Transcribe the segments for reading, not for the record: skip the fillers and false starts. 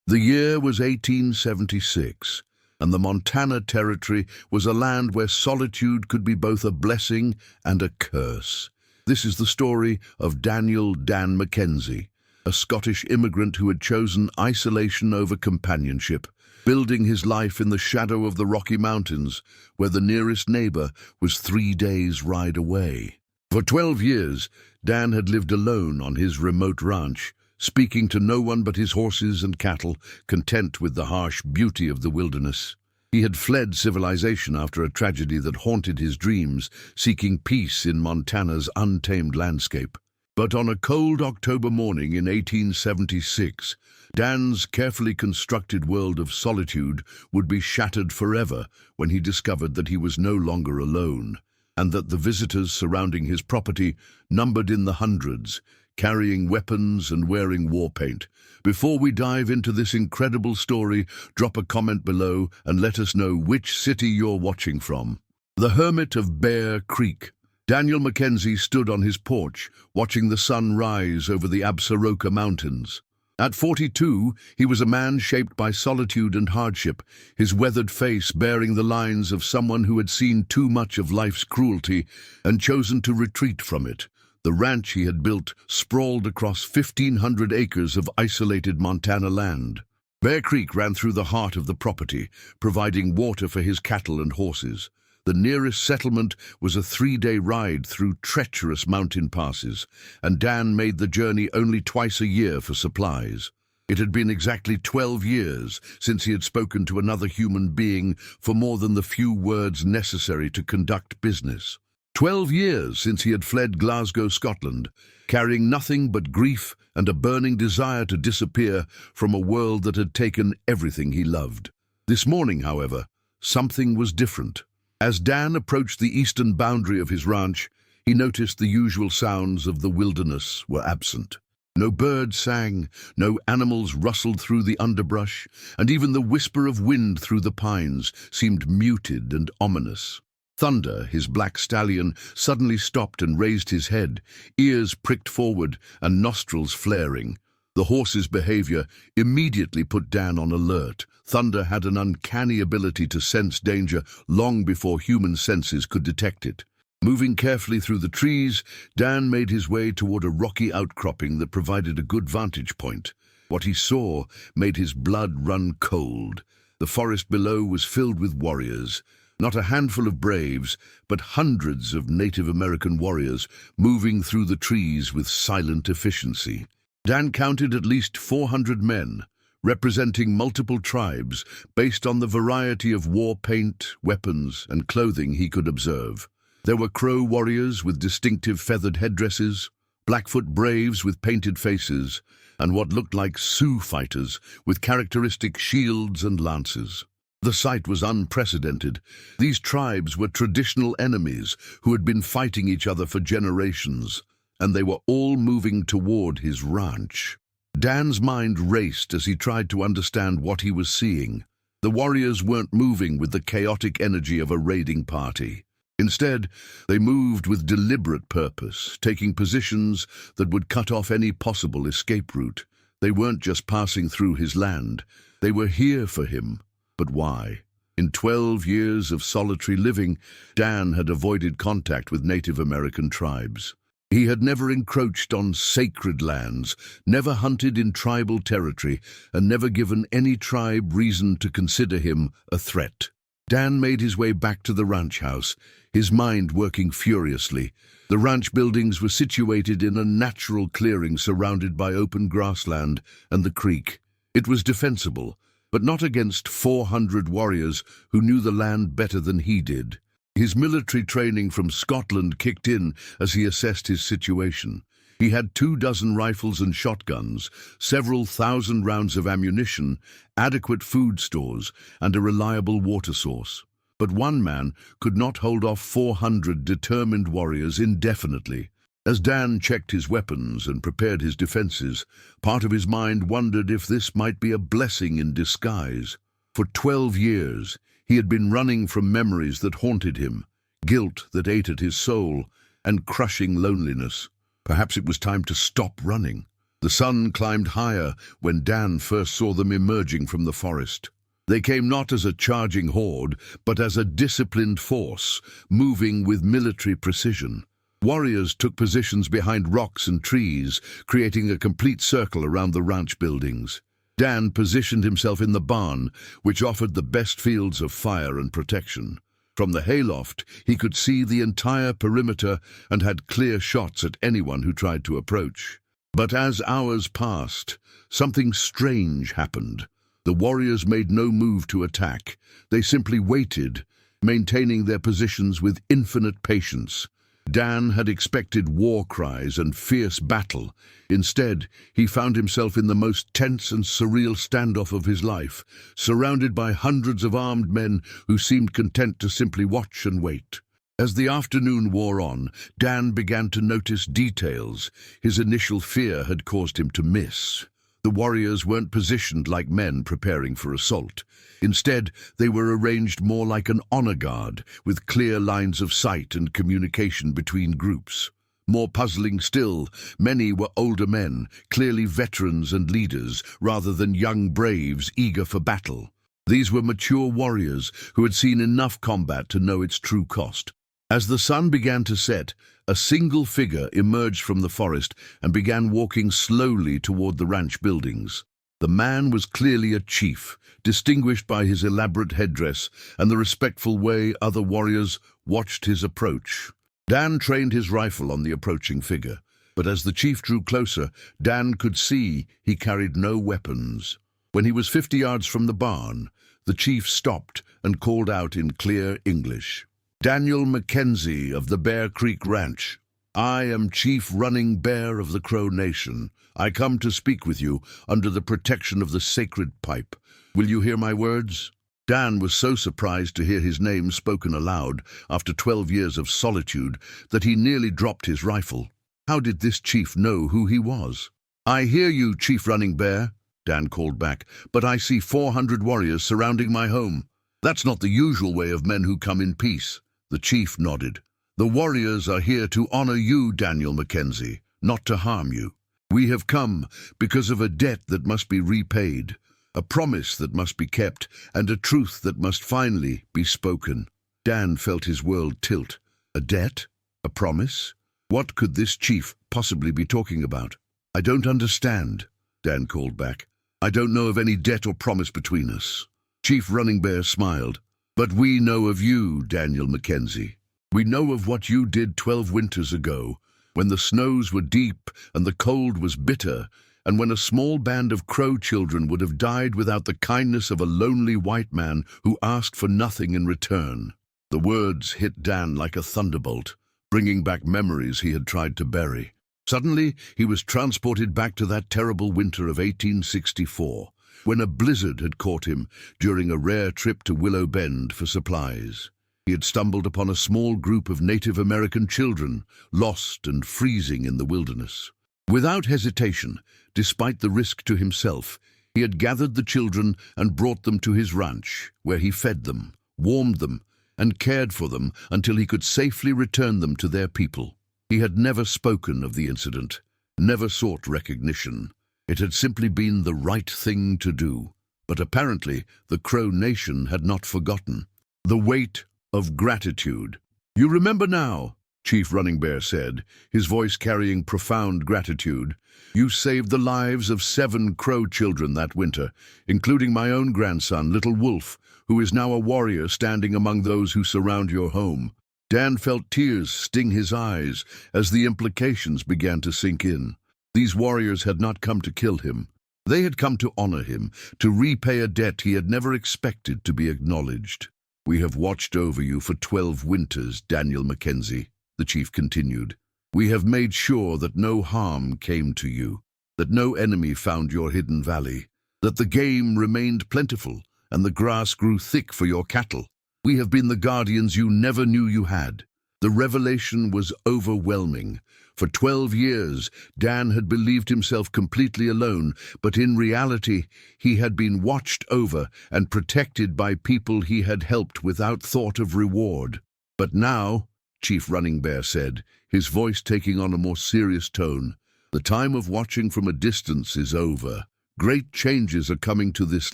The year was 1876, and the Montana Territory was a land where solitude could be both a blessing and a curse. This is the story of Daniel Dan Mackenzie, a Scottish immigrant who had chosen isolation over companionship, building his life in the shadow of the Rocky Mountains, where the nearest neighbor was 3 days' ride away. For 12 years, Dan had lived alone on his remote ranch, speaking to no one but his horses and cattle, content with the harsh beauty of the wilderness. He had fled civilization after a tragedy that haunted his dreams, seeking peace in Montana's untamed landscape. But on a cold October morning in 1876, Dan's carefully constructed world of solitude would be shattered forever when he discovered that he was no longer alone, and that the visitors surrounding his property numbered in the hundreds, carrying weapons and wearing war paint. Before we dive into this incredible story, drop a comment below and let us know which city you're watching from. The Hermit of Bear Creek. Daniel Mackenzie stood on his porch, watching the sun rise over the Absaroka Mountains. At 42, he was a man shaped by solitude and hardship, his weathered face bearing the lines of someone who had seen too much of life's cruelty and chosen to retreat from it. The ranch he had built sprawled across 1,500 acres of isolated Montana land. Bear Creek ran through the heart of the property, providing water for his cattle and horses. The nearest settlement was a 3-day ride through treacherous mountain passes, and Dan made the journey only twice a year for supplies. It had been exactly 12 years since he had spoken to another human being for more than the few words necessary to conduct business. 12 years since he had fled Glasgow, Scotland, carrying nothing but grief and a burning desire to disappear from a world that had taken everything he loved. This morning, however, something was different. As Dan approached the eastern boundary of his ranch, he noticed the usual sounds of the wilderness were absent. No birds sang, no animals rustled through the underbrush, and even the whisper of wind through the pines seemed muted and ominous. Thunder, his black stallion, suddenly stopped and raised his head, ears pricked forward and nostrils flaring. The horse's behavior immediately put Dan on alert. Thunder had an uncanny ability to sense danger long before human senses could detect it. Moving carefully through the trees, Dan made his way toward a rocky outcropping that provided a good vantage point. What he saw made his blood run cold. The forest below was filled with warriors. Not a handful of braves, but hundreds of Native American warriors moving through the trees with silent efficiency. Dan counted at least 400 men, representing multiple tribes based on the variety of war paint, weapons, and clothing he could observe. There were Crow warriors with distinctive feathered headdresses, Blackfoot braves with painted faces, and what looked like Sioux fighters with characteristic shields and lances. The sight was unprecedented. These tribes were traditional enemies who had been fighting each other for generations, and they were all moving toward his ranch. Dan's mind raced as he tried to understand what he was seeing. The warriors weren't moving with the chaotic energy of a raiding party. Instead, they moved with deliberate purpose, taking positions that would cut off any possible escape route. They weren't just passing through his land. They were here for him. But why? In 12 years of solitary living, Dan had avoided contact with Native American tribes. He had never encroached on sacred lands, never hunted in tribal territory, and never given any tribe reason to consider him a threat. Dan made his way back to the ranch house, his mind working furiously. The ranch buildings were situated in a natural clearing surrounded by open grassland and the creek. It was defensible, but not against 400 warriors who knew the land better than he did. His military training from Scotland kicked in as he assessed his situation. He had 24 rifles and shotguns, several thousand rounds of ammunition, adequate food stores, and a reliable water source. But one man could not hold off 400 determined warriors indefinitely. As Dan checked his weapons and prepared his defenses, part of his mind wondered if this might be a blessing in disguise. For 12 years, he had been running from memories that haunted him, guilt that ate at his soul, and crushing loneliness. Perhaps it was time to stop running. The sun climbed higher when Dan first saw them emerging from the forest. They came not as a charging horde, but as a disciplined force, moving with military precision. Warriors took positions behind rocks and trees, creating a complete circle around the ranch buildings. Dan positioned himself in the barn, which offered the best fields of fire and protection. From the hayloft, he could see the entire perimeter and had clear shots at anyone who tried to approach. But as hours passed, something strange happened. The warriors made no move to attack. They simply waited, maintaining their positions with infinite patience. Dan had expected war cries and fierce battle. Instead, he found himself in the most tense and surreal standoff of his life, surrounded by hundreds of armed men who seemed content to simply watch and wait. As the afternoon wore on, Dan began to notice details his initial fear had caused him to miss. The warriors weren't positioned like men preparing for assault. Instead, they were arranged more like an honor guard, with clear lines of sight and communication between groups. More puzzling still, many were older men, clearly veterans and leaders, rather than young braves eager for battle. These were mature warriors who had seen enough combat to know its true cost. As the sun began to set, a single figure emerged from the forest and began walking slowly toward the ranch buildings. The man was clearly a chief, distinguished by his elaborate headdress and the respectful way other warriors watched his approach. Dan trained his rifle on the approaching figure, but as the chief drew closer, Dan could see he carried no weapons. When he was 50 yards from the barn, the chief stopped and called out in clear English, "Daniel Mackenzie of the Bear Creek Ranch. I am Chief Running Bear of the Crow Nation. I come to speak with you under the protection of the sacred pipe. Will you hear my words?" Dan was so surprised to hear his name spoken aloud after 12 years of solitude that he nearly dropped his rifle. How did this chief know who he was? "I hear you, Chief Running Bear," Dan called back, "but I see 400 warriors surrounding my home. That's not the usual way of men who come in peace." The chief nodded. "The warriors are here to honor you, Daniel Mackenzie, not to harm you. We have come because of a debt that must be repaid, a promise that must be kept, and a truth that must finally be spoken." Dan felt his world tilt. A debt? A promise? What could this chief possibly be talking about? "I don't understand," Dan called back. "I don't know of any debt or promise between us." Chief Running Bear smiled. "But we know of you, Daniel Mackenzie. We know of what you did 12 winters ago, when the snows were deep and the cold was bitter, and when a small band of Crow children would have died without the kindness of a lonely white man who asked for nothing in return." The words hit Dan like a thunderbolt, bringing back memories he had tried to bury. Suddenly, he was transported back to that terrible winter of 1864, when a blizzard had caught him during a rare trip to Willow Bend for supplies. He had stumbled upon a small group of Native American children, lost and freezing in the wilderness. Without hesitation, despite the risk to himself, he had gathered the children and brought them to his ranch, where he fed them, warmed them, and cared for them until he could safely return them to their people. He had never spoken of the incident, never sought recognition. It had simply been the right thing to do. But apparently, the Crow Nation had not forgotten. The weight of gratitude. "You remember now," Chief Running Bear said, his voice carrying profound gratitude. "You saved the lives of 7 Crow children that winter, including my own grandson, Little Wolf, who is now a warrior standing among those who surround your home." Dan felt tears sting his eyes as the implications began to sink in. These warriors had not come to kill him. They had come to honor him, to repay a debt he had never expected to be acknowledged. "We have watched over you for 12 winters, Daniel Mackenzie," the chief continued. "We have made sure that no harm came to you, that no enemy found your hidden valley, that the game remained plentiful and the grass grew thick for your cattle. We have been the guardians you never knew you had." The revelation was overwhelming. For 12 years, Dan had believed himself completely alone, but in reality, he had been watched over and protected by people he had helped without thought of reward. "But now," Chief Running Bear said, his voice taking on a more serious tone, The time of watching from a distance is over. Great changes are coming to this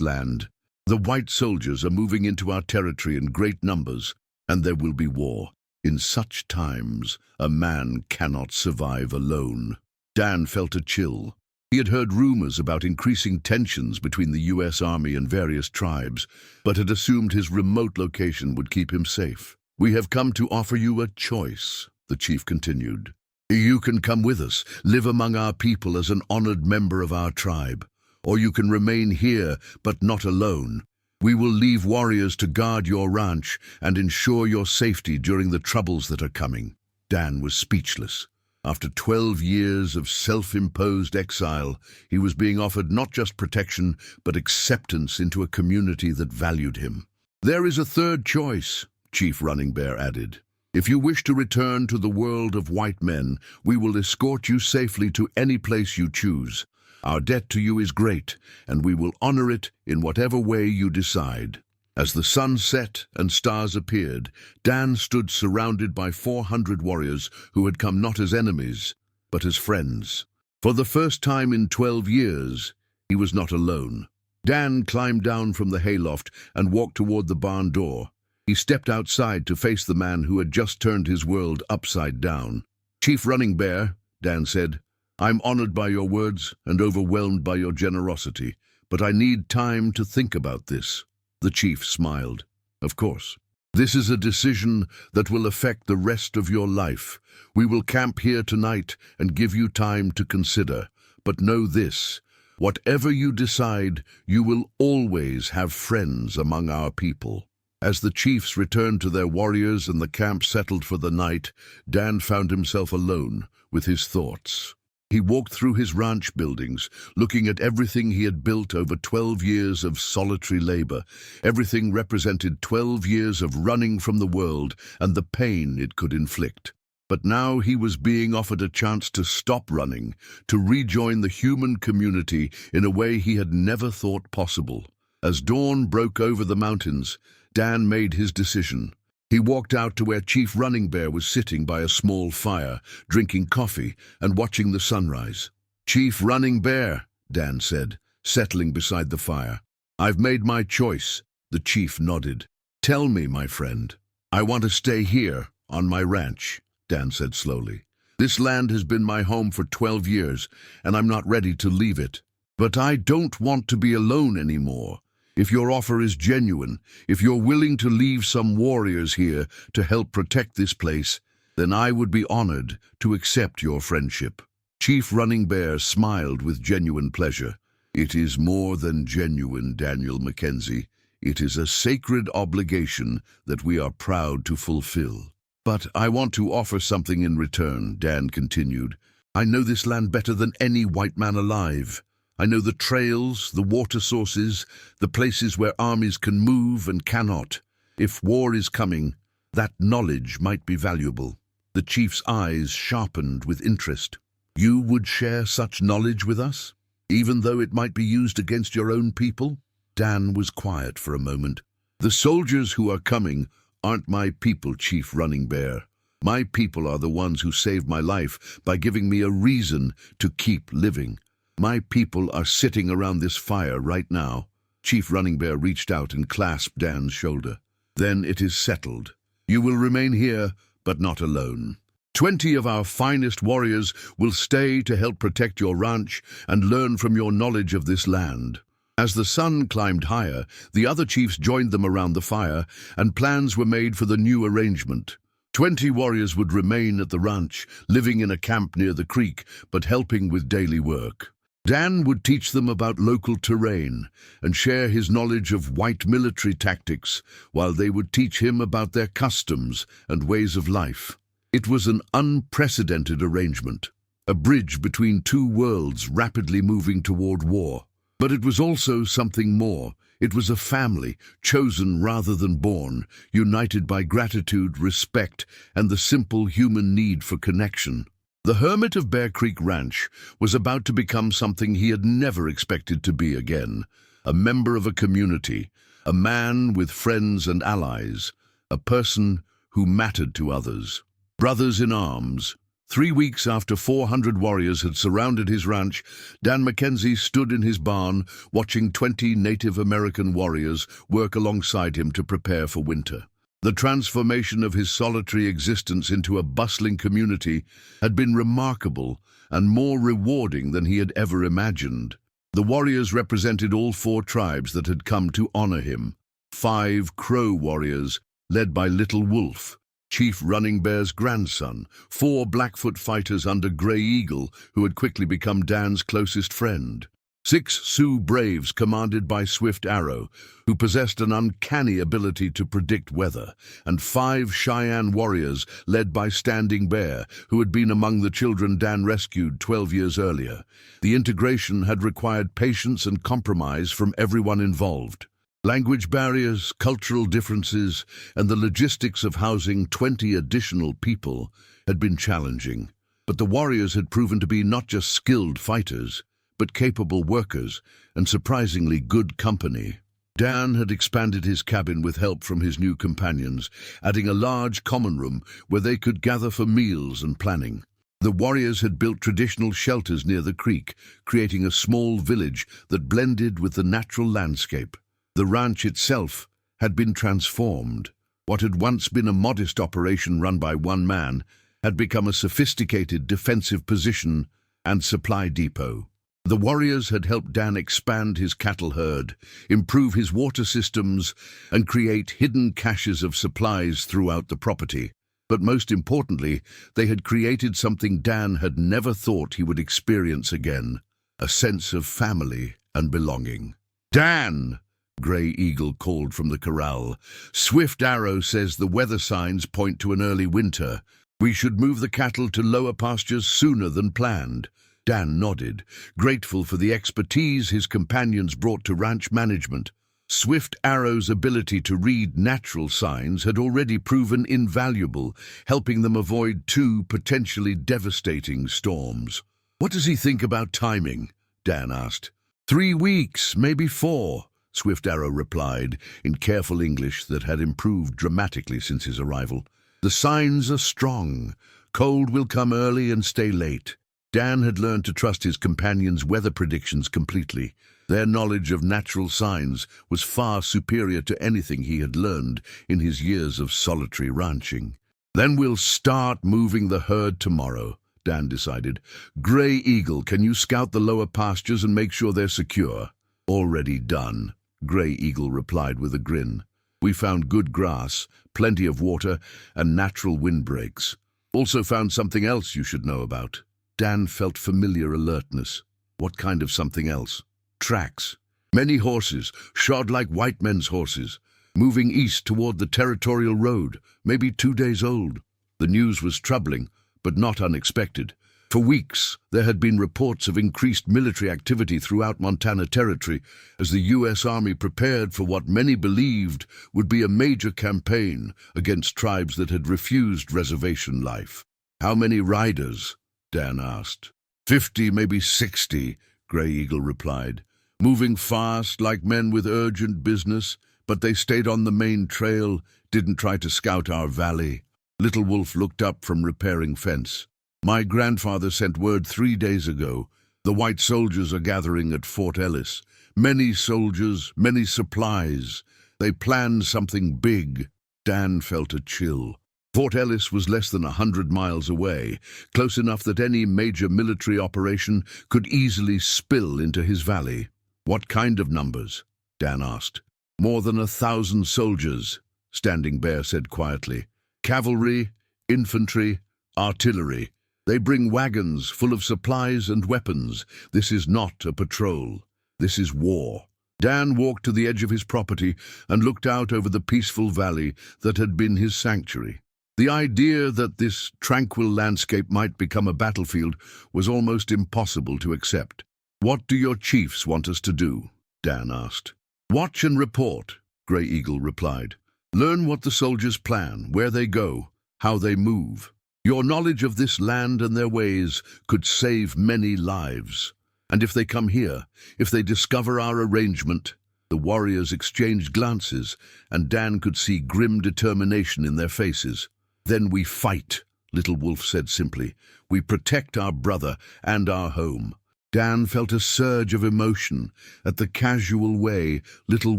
land. The white soldiers are moving into our territory in great numbers, and there will be war. In such times, a man cannot survive alone. Dan felt a chill. He had heard rumors about increasing tensions between the U.S. Army and various tribes, but had assumed his remote location would keep him safe. "We have come to offer you a choice," the chief continued. "You can come with us, live among our people as an honored member of our tribe. Or you can remain here, but not alone. We will leave warriors to guard your ranch and ensure your safety during the troubles that are coming." Dan was speechless. After 12 years of self-imposed exile, he was being offered not just protection, but acceptance into a community that valued him. "There is a third choice," Chief Running Bear added. "If you wish to return to the world of white men, we will escort you safely to any place you choose. Our debt to you is great, and we will honor it in whatever way you decide." As the sun set and stars appeared, Dan stood surrounded by 400 warriors who had come not as enemies, but as friends. For the first time in 12 years, he was not alone. Dan climbed down from the hayloft and walked toward the barn door. He stepped outside to face the man who had just turned his world upside down. "Chief Running Bear," Dan said, "I'm honored by your words and overwhelmed by your generosity, but I need time to think about this." The chief smiled. "Of course. This is a decision that will affect the rest of your life. We will camp here tonight and give you time to consider. But know this, whatever you decide, you will always have friends among our people." As the chiefs returned to their warriors and the camp settled for the night, Dan found himself alone with his thoughts. He walked through his ranch buildings, looking at everything he had built over 12 years of solitary labor. Everything represented 12 years of running from the world and the pain it could inflict. But now he was being offered a chance to stop running, to rejoin the human community in a way he had never thought possible. As dawn broke over the mountains, Dan made his decision. He walked out to where Chief Running Bear was sitting by a small fire, drinking coffee and watching the sunrise. "Chief Running Bear," Dan said, settling beside the fire. "I've made my choice." The chief nodded. "Tell me, my friend." "I want to stay here, on my ranch," Dan said slowly. "This land has been my home for 12 years, and I'm not ready to leave it. But I don't want to be alone anymore. If your offer is genuine, if you're willing to leave some warriors here to help protect this place, then I would be honored to accept your friendship." Chief Running Bear smiled with genuine pleasure. "It is more than genuine, Daniel Mackenzie. It is a sacred obligation that we are proud to fulfill." "But I want to offer something in return," Dan continued. "I know this land better than any white man alive. I know the trails, the water sources, the places where armies can move and cannot. If war is coming, that knowledge might be valuable." The chief's eyes sharpened with interest. "You would share such knowledge with us, even though it might be used against your own people?" Dan was quiet for a moment. "The soldiers who are coming aren't my people, Chief Running Bear. My people are the ones who saved my life by giving me a reason to keep living. My people are sitting around this fire right now." Chief Running Bear reached out and clasped Dan's shoulder. "Then it is settled. You will remain here, but not alone. 20 of our finest warriors will stay to help protect your ranch and learn from your knowledge of this land." As the sun climbed higher, the other chiefs joined them around the fire, and plans were made for the new arrangement. 20 warriors would remain at the ranch, living in a camp near the creek, but helping with daily work. Dan would teach them about local terrain and share his knowledge of white military tactics, while they would teach him about their customs and ways of life. It was an unprecedented arrangement, a bridge between two worlds rapidly moving toward war. But it was also something more. It was a family, chosen rather than born, united by gratitude, respect, and the simple human need for connection. The hermit of Bear Creek Ranch was about to become something he had never expected to be again, a member of a community, a man with friends and allies, a person who mattered to others. Brothers in arms, 3 weeks after 400 warriors had surrounded his ranch, Dan Mackenzie stood in his barn watching 20 Native American warriors work alongside him to prepare for winter. The transformation of his solitary existence into a bustling community had been remarkable and more rewarding than he had ever imagined. The warriors represented all 4 tribes that had come to honor him. 5 Crow warriors, led by Little Wolf, Chief Running Bear's grandson, 4 Blackfoot fighters under Gray Eagle, who had quickly become Dan's closest friend. 6 Sioux braves commanded by Swift Arrow, who possessed an uncanny ability to predict weather, and 5 Cheyenne warriors led by Standing Bear, who had been among the children Dan rescued 12 years earlier. The integration had required patience and compromise from everyone involved. Language barriers, cultural differences, and the logistics of housing 20 additional people had been challenging. But the warriors had proven to be not just skilled fighters, but capable workers and surprisingly good company. Dan had expanded his cabin with help from his new companions, adding a large common room where they could gather for meals and planning. The warriors had built traditional shelters near the creek, creating a small village that blended with the natural landscape. The ranch itself had been transformed. What had once been a modest operation run by one man had become a sophisticated defensive position and supply depot. The warriors had helped Dan expand his cattle herd, improve his water systems, and create hidden caches of supplies throughout the property. But most importantly, they had created something Dan had never thought he would experience again, a sense of family and belonging. "Dan!" Gray Eagle called from the corral. "Swift Arrow says the weather signs point to an early winter. We should move the cattle to lower pastures sooner than planned." Dan nodded, grateful for the expertise his companions brought to ranch management. Swift Arrow's ability to read natural signs had already proven invaluable, helping them avoid 2 potentially devastating storms. "What does he think about timing?" Dan asked. 3 weeks, maybe 4, Swift Arrow replied, in careful English that had improved dramatically since his arrival. "The signs are strong. Cold will come early and stay late." Dan had learned to trust his companions' weather predictions completely. Their knowledge of natural signs was far superior to anything he had learned in his years of solitary ranching. "Then we'll start moving the herd tomorrow," Dan decided. "Gray Eagle, can you scout the lower pastures and make sure they're secure?" "Already done," Gray Eagle replied with a grin. "We found good grass, plenty of water, and natural windbreaks. Also found something else you should know about." Dan felt familiar alertness. What kind of something else? Tracks. Many horses, shod like white men's horses, moving east toward the territorial road, maybe 2 days old. The news was troubling, but not unexpected. For weeks, there had been reports of increased military activity throughout Montana Territory as the U.S. Army prepared for what many believed would be a major campaign against tribes that had refused reservation life. "How many riders?" Dan asked. 50, maybe 60, Gray Eagle replied. "Moving fast like men with urgent business, but they stayed on the main trail, didn't try to scout our valley." Little Wolf looked up from repairing fence. "My grandfather sent word 3 days ago. The white soldiers are gathering at Fort Ellis. Many soldiers, many supplies. They planned something big." Dan felt a chill. Fort Ellis was less than 100 miles away, close enough that any major military operation could easily spill into his valley. "What kind of numbers?" Dan asked. "More than 1,000 soldiers," Standing Bear said quietly. "Cavalry, infantry, artillery. They bring wagons full of supplies and weapons. This is not a patrol. This is war." Dan walked to the edge of his property and looked out over the peaceful valley that had been his sanctuary. The idea that this tranquil landscape might become a battlefield was almost impossible to accept. "What do your chiefs want us to do?" Dan asked. "Watch and report," Gray Eagle replied. "Learn what the soldiers plan, where they go, how they move. Your knowledge of this land and their ways could save many lives. And if they come here, if they discover our arrangement—" The warriors exchanged glances, and Dan could see grim determination in their faces. "Then we fight," Little Wolf said simply. "We protect our brother and our home." Dan felt a surge of emotion at the casual way Little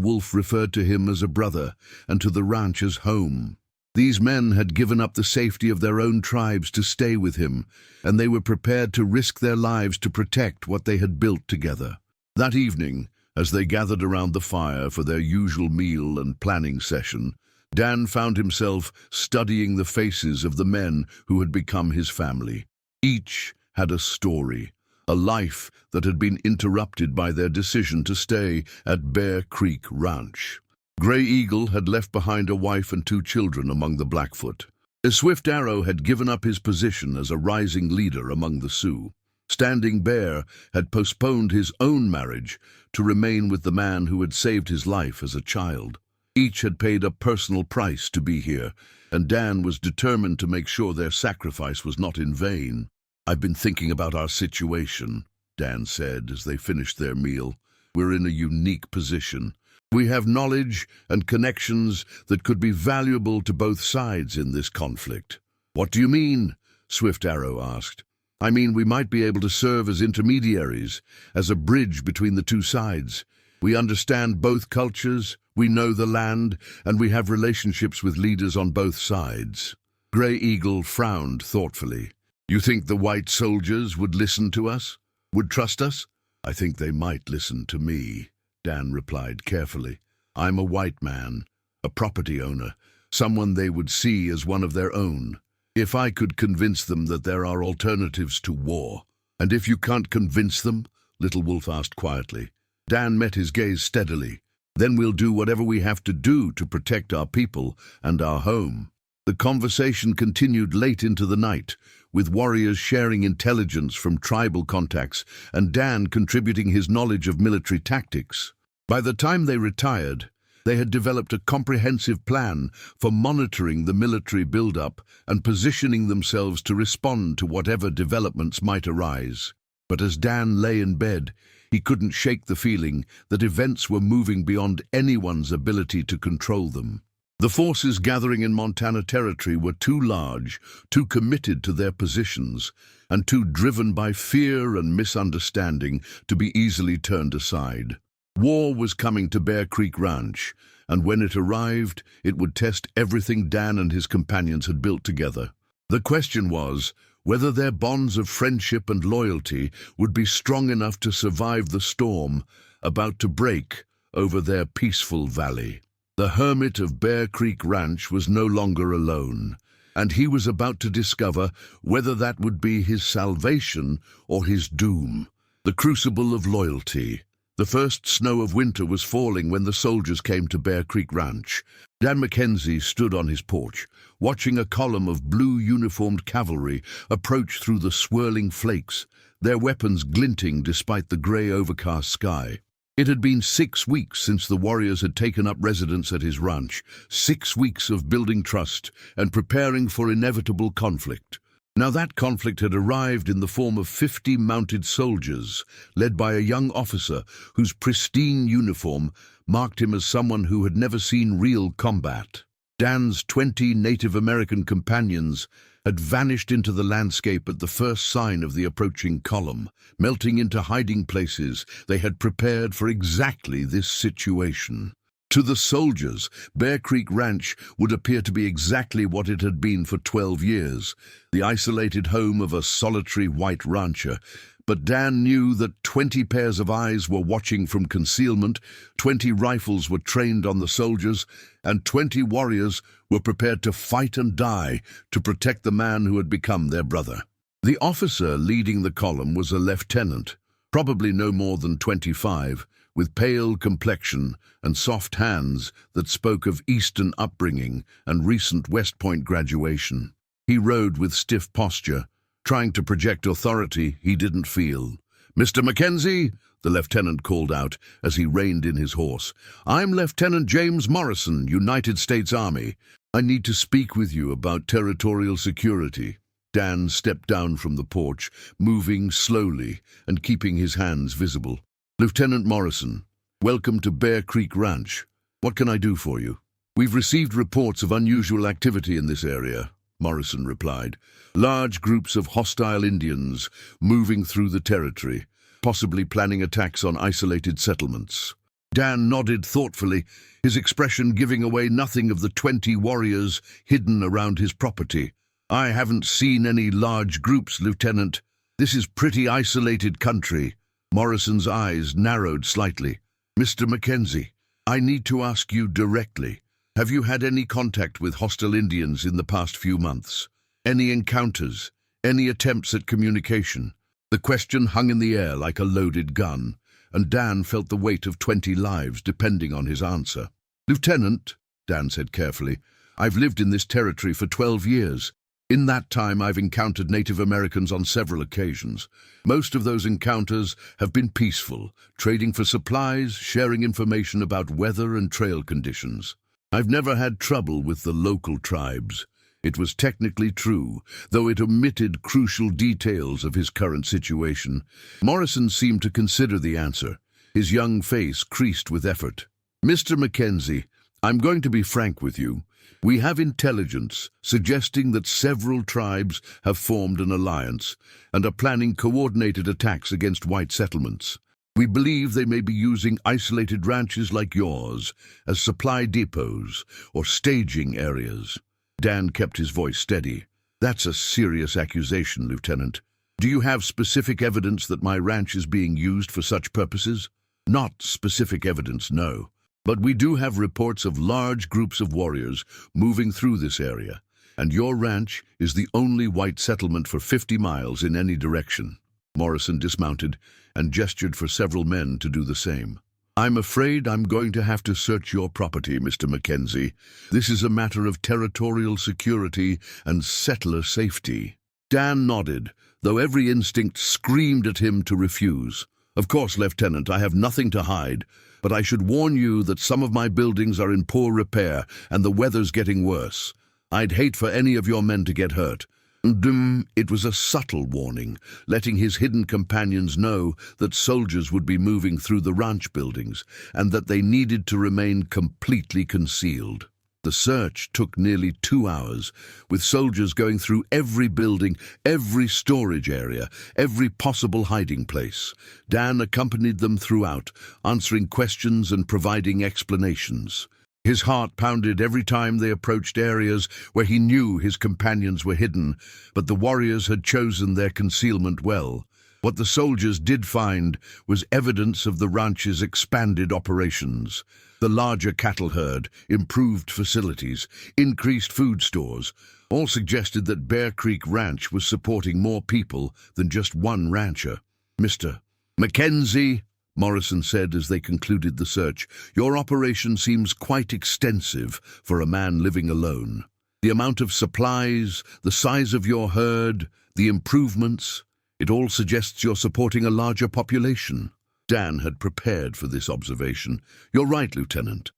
Wolf referred to him as a brother and to the ranch as home. These men had given up the safety of their own tribes to stay with him, and they were prepared to risk their lives to protect what they had built together. That evening, as they gathered around the fire for their usual meal and planning session, Dan found himself studying the faces of the men who had become his family. Each had a story, a life that had been interrupted by their decision to stay at Bear Creek Ranch. Gray Eagle had left behind a wife and 2 children among the Blackfoot. Swift Arrow had given up his position as a rising leader among the Sioux. Standing Bear had postponed his own marriage to remain with the man who had saved his life as a child. Each had paid a personal price to be here, and Dan was determined to make sure their sacrifice was not in vain. "I've been thinking about our situation," Dan said as they finished their meal. "We're in a unique position. We have knowledge and connections that could be valuable to both sides in this conflict." "What do you mean?" Swift Arrow asked. "I mean, we might be able to serve as intermediaries, as a bridge between the 2 sides. We understand both cultures, we know the land, and we have relationships with leaders on both sides." Gray Eagle frowned thoughtfully. "You think the white soldiers would listen to us? Would trust us?" "I think they might listen to me," Dan replied carefully. "I'm a white man, a property owner, someone they would see as one of their own. If I could convince them that there are alternatives to war." "And if you can't convince them?" Little Wolf asked quietly. Dan met his gaze steadily. "Then we'll do whatever we have to do to protect our people and our home." The conversation continued late into the night, with warriors sharing intelligence from tribal contacts and Dan contributing his knowledge of military tactics. By the time they retired, they had developed a comprehensive plan for monitoring the military build-up and positioning themselves to respond to whatever developments might arise. But as Dan lay in bed, he couldn't shake the feeling that events were moving beyond anyone's ability to control them. The forces gathering in Montana Territory were too large, too committed to their positions, and too driven by fear and misunderstanding to be easily turned aside. War was coming to Bear Creek Ranch, and when it arrived, it would test everything Dan and his companions had built together. The question was whether their bonds of friendship and loyalty would be strong enough to survive the storm about to break over their peaceful valley. The hermit of Bear Creek Ranch was no longer alone, and he was about to discover whether that would be his salvation or his doom. The crucible of loyalty. The first snow of winter was falling when the soldiers came to Bear Creek Ranch. Dan Mackenzie stood on his porch, watching a column of blue-uniformed cavalry approach through the swirling flakes, their weapons glinting despite the gray overcast sky. It had been 6 weeks since the warriors had taken up residence at his ranch, 6 weeks of building trust and preparing for inevitable conflict. Now that conflict had arrived in the form of 50 mounted soldiers, led by a young officer whose pristine uniform marked him as someone who had never seen real combat. Dan's 20 Native American companions had vanished into the landscape at the first sign of the approaching column, melting into hiding places they had prepared for exactly this situation. To the soldiers, Bear Creek Ranch would appear to be exactly what it had been for 12 years, the isolated home of a solitary white rancher. But Dan knew that 20 pairs of eyes were watching from concealment, 20 rifles were trained on the soldiers, and 20 warriors were prepared to fight and die to protect the man who had become their brother. The officer leading the column was a lieutenant, probably no more than 25, with pale complexion and soft hands that spoke of Eastern upbringing and recent West Point graduation. He rode with stiff posture, trying to project authority he didn't feel. "Mr. Mackenzie," the lieutenant called out as he reined in his horse. "I'm Lieutenant James Morrison, United States Army. I need to speak with you about territorial security." Dan stepped down from the porch, moving slowly and keeping his hands visible. "Lieutenant Morrison, welcome to Bear Creek Ranch. What can I do for you?" "We've received reports of unusual activity in this area," Morrison replied. Large groups of hostile Indians moving through the territory, possibly planning attacks on isolated settlements. Dan nodded thoughtfully, his expression giving away nothing of the 20 warriors hidden around his property. I haven't seen any large groups, Lieutenant. This is pretty isolated country. Morrison's eyes narrowed slightly. Mr. Mackenzie, I need to ask you directly. Have you had any contact with hostile Indians in the past few months? Any encounters? Any attempts at communication? The question hung in the air like a loaded gun, and Dan felt the weight of 20 lives depending on his answer. Lieutenant, Dan said carefully, I've lived in this territory for 12 years. In that time, I've encountered Native Americans on several occasions. Most of those encounters have been peaceful, trading for supplies, sharing information about weather and trail conditions. I've never had trouble with the local tribes. It was technically true, though it omitted crucial details of his current situation. Morrison seemed to consider the answer, his young face creased with effort. Mr. Mackenzie, I'm going to be frank with you. We have intelligence suggesting that several tribes have formed an alliance and are planning coordinated attacks against white settlements. We believe they may be using isolated ranches like yours as supply depots or staging areas. Dan kept his voice steady. That's a serious accusation, Lieutenant. Do you have specific evidence that my ranch is being used for such purposes? Not specific evidence, no. But we do have reports of large groups of warriors moving through this area, and your ranch is the only white settlement for 50 miles in any direction. Morrison dismounted and gestured for several men to do the same. I'm afraid I'm going to have to search your property, Mr. Mackenzie. This is a matter of territorial security and settler safety. Dan nodded, though every instinct screamed at him to refuse. Of course, Lieutenant, I have nothing to hide, but I should warn you that some of my buildings are in poor repair and the weather's getting worse. I'd hate for any of your men to get hurt. It was a subtle warning, letting his hidden companions know that soldiers would be moving through the ranch buildings and that they needed to remain completely concealed. The search took nearly 2 hours, with soldiers going through every building, every storage area, every possible hiding place. Dan accompanied them throughout, answering questions and providing explanations. His heart pounded every time they approached areas where he knew his companions were hidden, but the warriors had chosen their concealment well. What the soldiers did find was evidence of the ranch's expanded operations. The larger cattle herd, improved facilities, increased food stores, all suggested that Bear Creek Ranch was supporting more people than just one rancher. Mr. Mackenzie, Morrison said as they concluded the search, your operation seems quite extensive for a man living alone. The amount of supplies, the size of your herd, the improvements, it all suggests you're supporting a larger population. Dan had prepared for this observation. You're right, Lieutenant.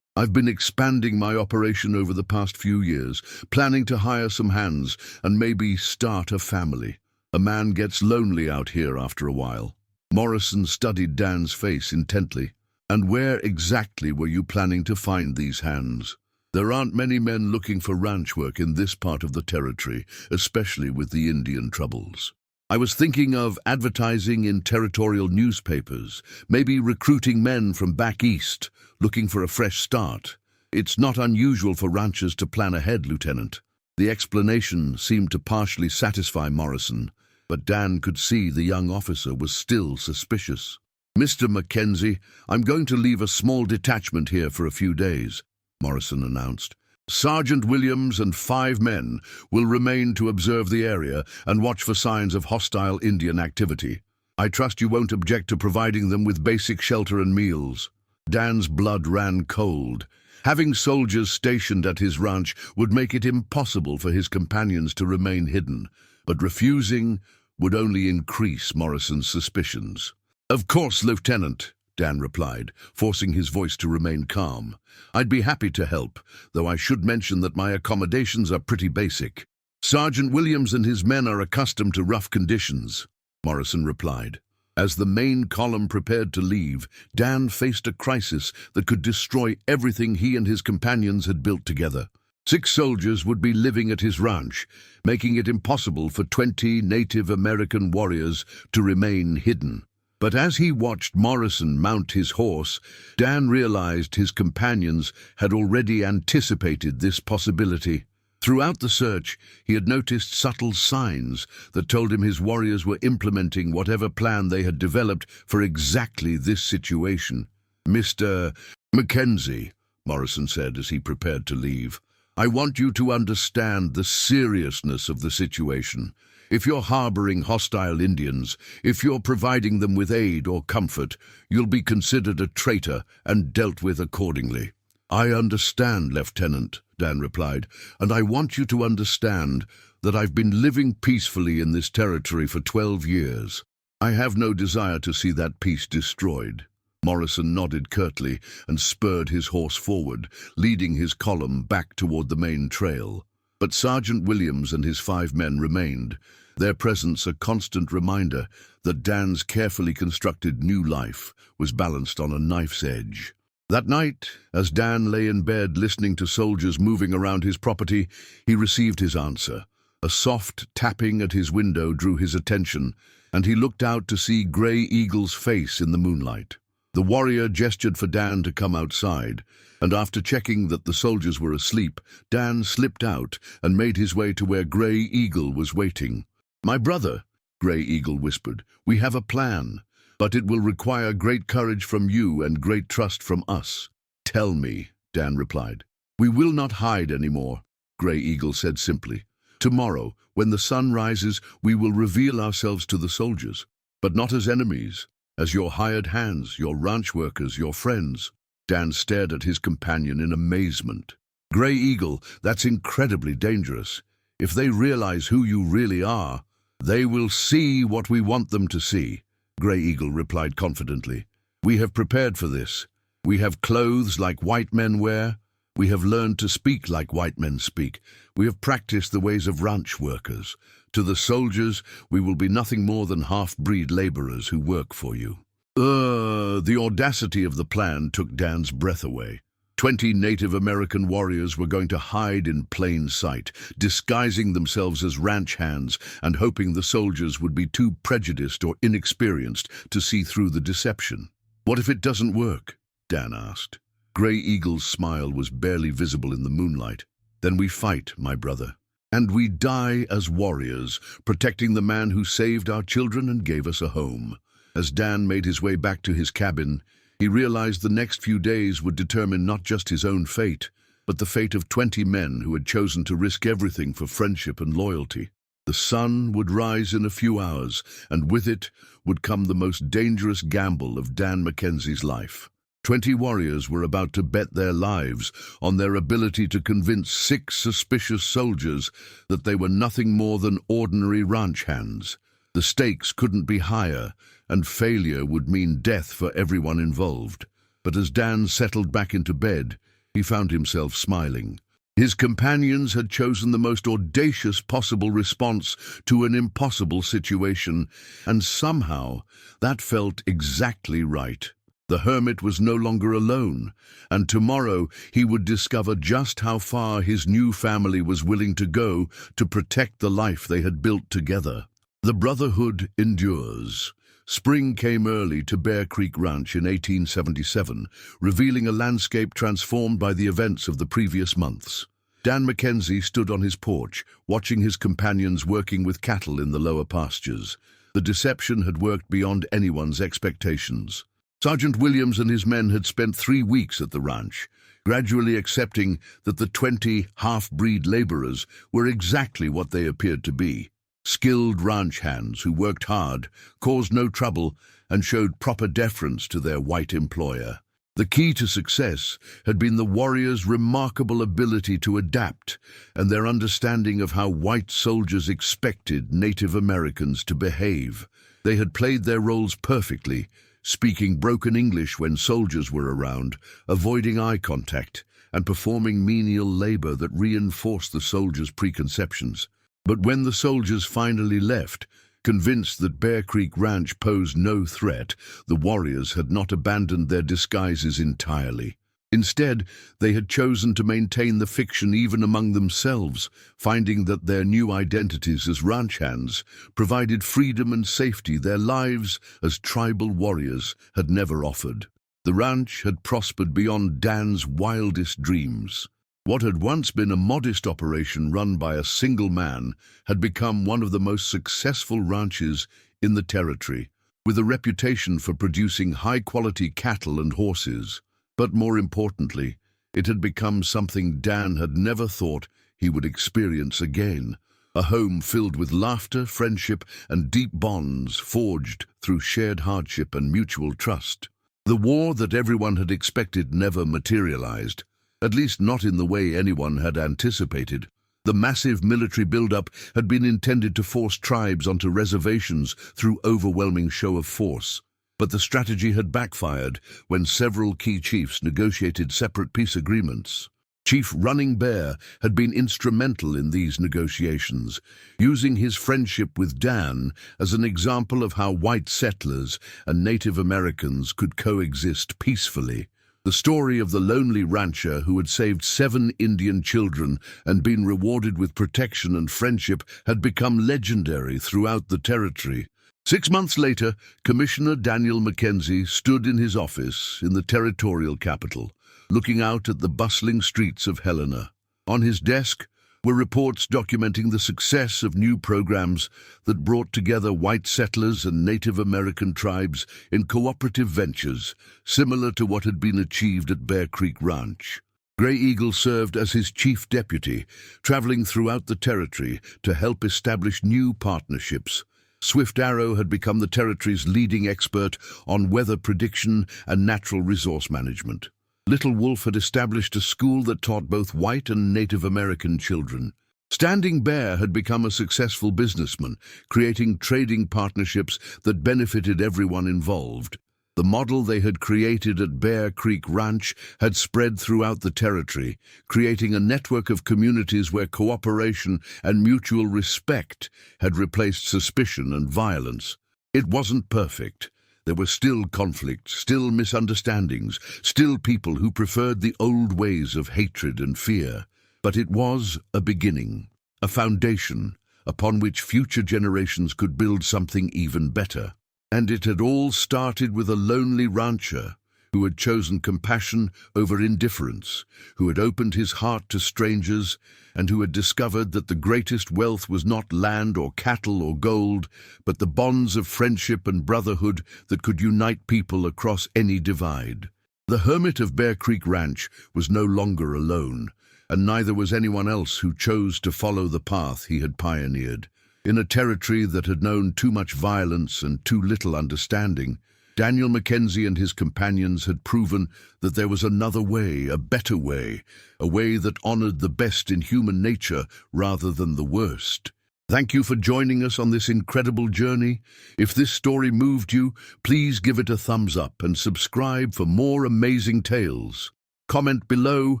I've been expanding my operation over the past few years, planning to hire some hands and maybe start a family. A man gets lonely out here after a while. Morrison studied Dan's face intently. And where exactly were you planning to find these hands? There aren't many men looking for ranch work in this part of the territory, especially with the Indian troubles. I was thinking of advertising in territorial newspapers, maybe recruiting men from back east, looking for a fresh start. It's not unusual for ranchers to plan ahead, Lieutenant. The explanation seemed to partially satisfy Morrison, but Dan could see the young officer was still suspicious. Mr. Mackenzie, I'm going to leave a small detachment here for a few days, Morrison announced. Sergeant Williams and 5 men will remain to observe the area and watch for signs of hostile Indian activity. I trust you won't object to providing them with basic shelter and meals. Dan's blood ran cold. Having soldiers stationed at his ranch would make it impossible for his companions to remain hidden, but refusing would only increase Morrison's suspicions. Of course, Lieutenant, Dan replied, forcing his voice to remain calm. I'd be happy to help, though I should mention that my accommodations are pretty basic. Sergeant Williams and his men are accustomed to rough conditions, Morrison replied. As the main column prepared to leave, Dan faced a crisis that could destroy everything he and his companions had built together. 6 soldiers would be living at his ranch, making it impossible for 20 Native American warriors to remain hidden. But as he watched Morrison mount his horse, Dan realized his companions had already anticipated this possibility. Throughout the search, he had noticed subtle signs that told him his warriors were implementing whatever plan they had developed for exactly this situation. "Mr. Mackenzie," Morrison said as he prepared to leave, "I want you to understand the seriousness of the situation. If you're harboring hostile Indians, if you're providing them with aid or comfort, you'll be considered a traitor and dealt with accordingly." "I understand, Lieutenant," Dan replied, "and I want you to understand that I've been living peacefully in this territory for 12 years. I have no desire to see that peace destroyed." Morrison nodded curtly and spurred his horse forward, leading his column back toward the main trail. But Sergeant Williams and his 5 men remained, their presence a constant reminder that Dan's carefully constructed new life was balanced on a knife's edge. That night, as Dan lay in bed listening to soldiers moving around his property, he received his answer. A soft tapping at his window drew his attention, and he looked out to see Gray Eagle's face in the moonlight. The warrior gestured for Dan to come outside, and after checking that the soldiers were asleep, Dan slipped out and made his way to where Gray Eagle was waiting. "My brother," Gray Eagle whispered, "we have a plan, but it will require great courage from you and great trust from us." "Tell me," Dan replied. "We will not hide anymore," Gray Eagle said simply. "Tomorrow, when the sun rises, we will reveal ourselves to the soldiers, but not as enemies, as your hired hands, your ranch workers, your friends." Dan stared at his companion in amazement. "Gray Eagle, that's incredibly dangerous. If they realize who you really are, they will see what we want them to see," Gray Eagle replied confidently. "We have prepared for this. We have clothes like white men wear. We have learned to speak like white men speak. We have practiced the ways of ranch workers. To the soldiers, we will be nothing more than half-breed laborers who work for you." The audacity of the plan took Dan's breath away. 20 Native American warriors were going to hide in plain sight, disguising themselves as ranch hands and hoping the soldiers would be too prejudiced or inexperienced to see through the deception. "What if it doesn't work?" Dan asked. Gray Eagle's smile was barely visible in the moonlight. "Then we fight, my brother. And we die as warriors, protecting the man who saved our children and gave us a home." As Dan made his way back to his cabin, he realized the next few days would determine not just his own fate, but the fate of 20 men who had chosen to risk everything for friendship and loyalty. The sun would rise in a few hours, and with it would come the most dangerous gamble of Dan Mackenzie's life. 20 warriors were about to bet their lives on their ability to convince 6 suspicious soldiers that they were nothing more than ordinary ranch hands. The stakes couldn't be higher, and failure would mean death for everyone involved. But as Dan settled back into bed, he found himself smiling. His companions had chosen the most audacious possible response to an impossible situation, and somehow that felt exactly right. The hermit was no longer alone, and tomorrow he would discover just how far his new family was willing to go to protect the life they had built together. The brotherhood endures. Spring came early to Bear Creek Ranch in 1877, revealing a landscape transformed by the events of the previous months. Dan Mackenzie stood on his porch, watching his companions working with cattle in the lower pastures. The deception had worked beyond anyone's expectations. Sergeant Williams and his men had spent 3 weeks at the ranch, gradually accepting that the 20 half-breed laborers were exactly what they appeared to be. Skilled ranch hands who worked hard, caused no trouble, and showed proper deference to their white employer. The key to success had been the warriors' remarkable ability to adapt and their understanding of how white soldiers expected Native Americans to behave. They had played their roles perfectly, speaking broken English when soldiers were around, avoiding eye contact, and performing menial labor that reinforced the soldiers' preconceptions. But when the soldiers finally left, convinced that Bear Creek Ranch posed no threat, the warriors had not abandoned their disguises entirely. Instead, they had chosen to maintain the fiction even among themselves, finding that their new identities as ranch hands provided freedom and safety their lives as tribal warriors had never offered. The ranch had prospered beyond Dan's wildest dreams. What had once been a modest operation run by a single man had become one of the most successful ranches in the territory, with a reputation for producing high-quality cattle and horses. But more importantly, it had become something Dan had never thought he would experience again. A home filled with laughter, friendship, and deep bonds forged through shared hardship and mutual trust. The war that everyone had expected never materialized, at least not in the way anyone had anticipated. The massive military buildup had been intended to force tribes onto reservations through overwhelming show of force. But the strategy had backfired when several key chiefs negotiated separate peace agreements. Chief Running Bear had been instrumental in these negotiations, using his friendship with Dan as an example of how white settlers and Native Americans could coexist peacefully. The story of the lonely rancher who had saved 7 Indian children and been rewarded with protection and friendship had become legendary throughout the territory. 6 months later, Commissioner Daniel Mackenzie stood in his office in the territorial capital, looking out at the bustling streets of Helena. On his desk were reports documenting the success of new programs that brought together white settlers and Native American tribes in cooperative ventures, similar to what had been achieved at Bear Creek Ranch. Gray Eagle served as his chief deputy, traveling throughout the territory to help establish new partnerships. Swift Arrow had become the territory's leading expert on weather prediction and natural resource management. Little Wolf had established a school that taught both white and Native American children. Standing Bear had become a successful businessman, creating trading partnerships that benefited everyone involved. The model they had created at Bear Creek Ranch had spread throughout the territory, creating a network of communities where cooperation and mutual respect had replaced suspicion and violence. It wasn't perfect. There were still conflicts, still misunderstandings, still people who preferred the old ways of hatred and fear. But it was a beginning, a foundation upon which future generations could build something even better. And it had all started with a lonely rancher who had chosen compassion over indifference, who had opened his heart to strangers, and who had discovered that the greatest wealth was not land or cattle or gold, but the bonds of friendship and brotherhood that could unite people across any divide. The hermit of Bear Creek Ranch was no longer alone, and neither was anyone else who chose to follow the path he had pioneered. In a territory that had known too much violence and too little understanding, Daniel Mackenzie and his companions had proven that there was another way, a better way, a way that honored the best in human nature rather than the worst. Thank you for joining us on this incredible journey. If this story moved you, please give it a thumbs up and subscribe for more amazing tales. Comment below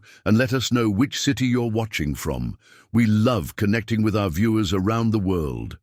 and let us know which city you're watching from. We love connecting with our viewers around the world.